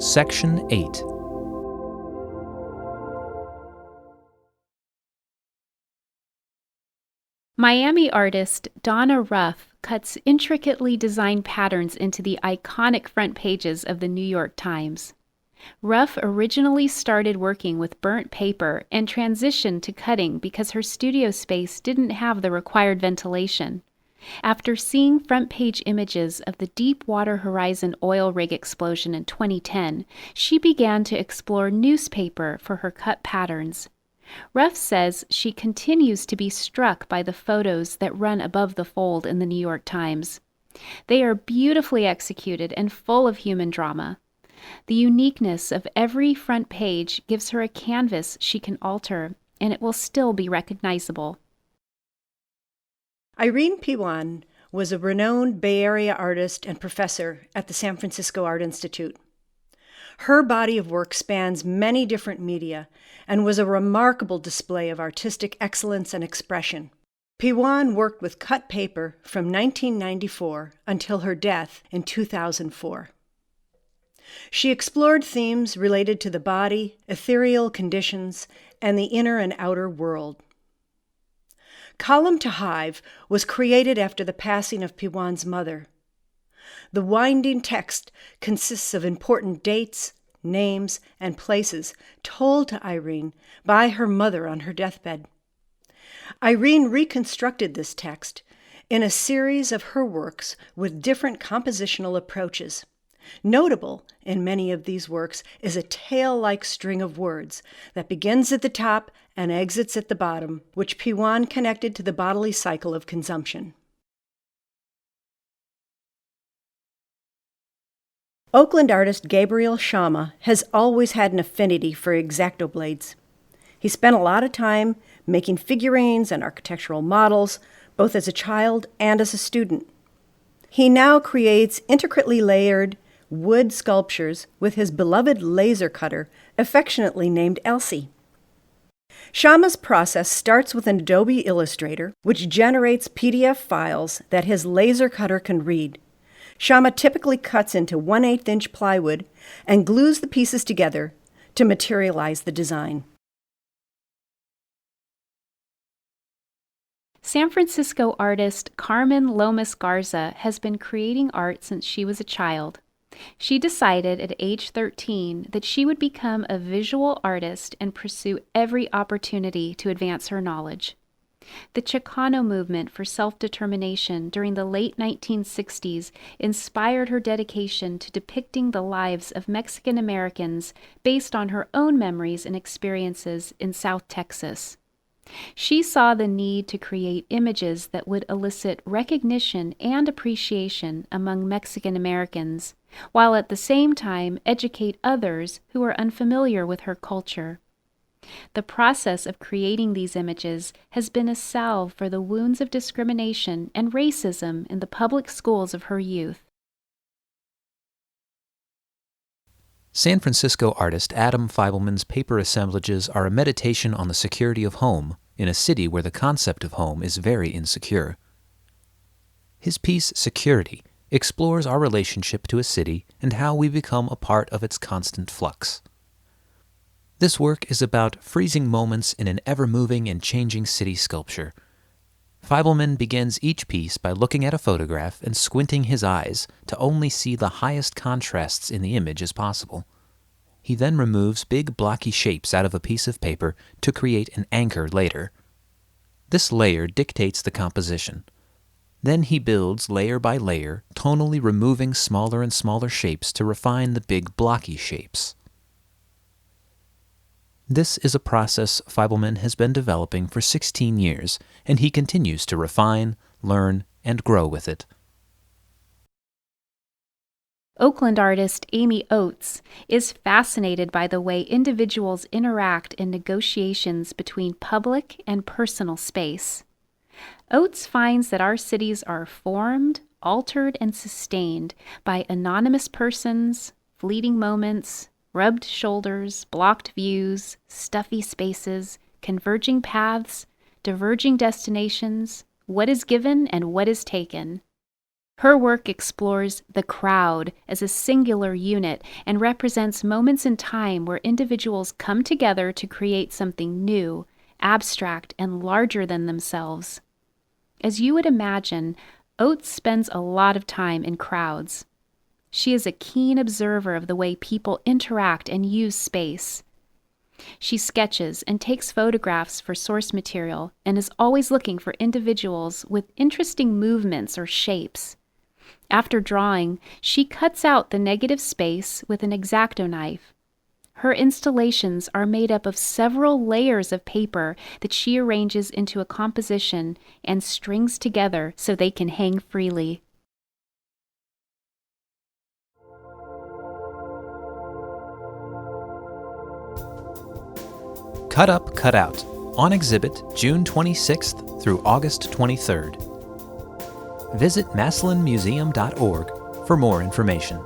Section 8. Miami artist Donna Ruff cuts intricately designed patterns into the iconic front pages of the New York Times. Ruff originally started working with burnt paper and transitioned to cutting because her studio space didn't have the required ventilation. After seeing front-page images of the Deepwater Horizon oil rig explosion in 2010, she began to explore newspaper for her cut patterns. Ruff says she continues to be struck by the photos that run above the fold in the New York Times. They are beautifully executed and full of human drama. The uniqueness of every front page gives her a canvas she can alter, and it will still be recognizable. Irene Ping was a renowned Bay Area artist and professor at the San Francisco Art Institute. Her body of work spans many different media and was a remarkable display of artistic excellence and expression. Ping worked with cut paper from 1994 until her death in 2004. She explored themes related to the body, ethereal conditions, and the inner and outer world. Column to Hive was created after the passing of Ping's mother. The winding text consists of important dates, names, and places told to Irene by her mother on her deathbed. Irene reconstructed this text in a series of her works with different compositional approaches. Notable in many of these works is a tail-like string of words that begins at the top and exits at the bottom, which Ping connected to the bodily cycle of consumption. Oakland artist Gabriel Shama has always had an affinity for X-Acto blades. He spent a lot of time making figurines and architectural models, both as a child and as a student. He now creates intricately layered wood sculptures with his beloved laser cutter, affectionately named Elsie. Shama's process starts with an Adobe Illustrator, which generates PDF files that his laser cutter can read. Shama typically cuts into 1/8-inch plywood and glues the pieces together to materialize the design. San Francisco artist Carmen Garza has been creating art since she was a child. She decided at age 13 that she would become a visual artist and pursue every opportunity to advance her knowledge. The Chicano movement for self-determination during the late 1960s inspired her dedication to depicting the lives of Mexican Americans based on her own memories and experiences in South Texas. She saw the need to create images that would elicit recognition and appreciation among Mexican Americans, while at the same time educate others who are unfamiliar with her culture. The process of creating these images has been a salve for the wounds of discrimination and racism in the public schools of her youth. San Francisco artist Adam Feibelman's paper assemblages are a meditation on the security of home in a city where the concept of home is very insecure. His piece, Security, explores our relationship to a city and how we become a part of its constant flux. This work is about freezing moments in an ever-moving and changing city sculpture. Feibelman begins each piece by looking at a photograph and squinting his eyes to only see the highest contrasts in the image as possible. He then removes big blocky shapes out of a piece of paper to create an anchor later. This layer dictates the composition. Then he builds layer by layer, tonally removing smaller and smaller shapes to refine the big blocky shapes. This is a process Feibelman has been developing for 16 years, and he continues to refine, learn, and grow with it. Oakland artist Amy Oats is fascinated by the way individuals interact in negotiations between public and personal space. Oats finds that our cities are formed, altered, and sustained by anonymous persons, fleeting moments, rubbed shoulders, blocked views, stuffy spaces, converging paths, diverging destinations, what is given and what is taken. Her work explores the crowd as a singular unit and represents moments in time where individuals come together to create something new, abstract, and larger than themselves. As you would imagine, Oats spends a lot of time in crowds. She is a keen observer of the way people interact and use space. She sketches and takes photographs for source material and is always looking for individuals with interesting movements or shapes. After drawing, she cuts out the negative space with an X-Acto knife. Her installations are made up of several layers of paper that she arranges into a composition and strings together so they can hang freely. Cut Up, Cut Out, on exhibit June 26th through August 23rd. Visit MaslinMuseum.org for more information.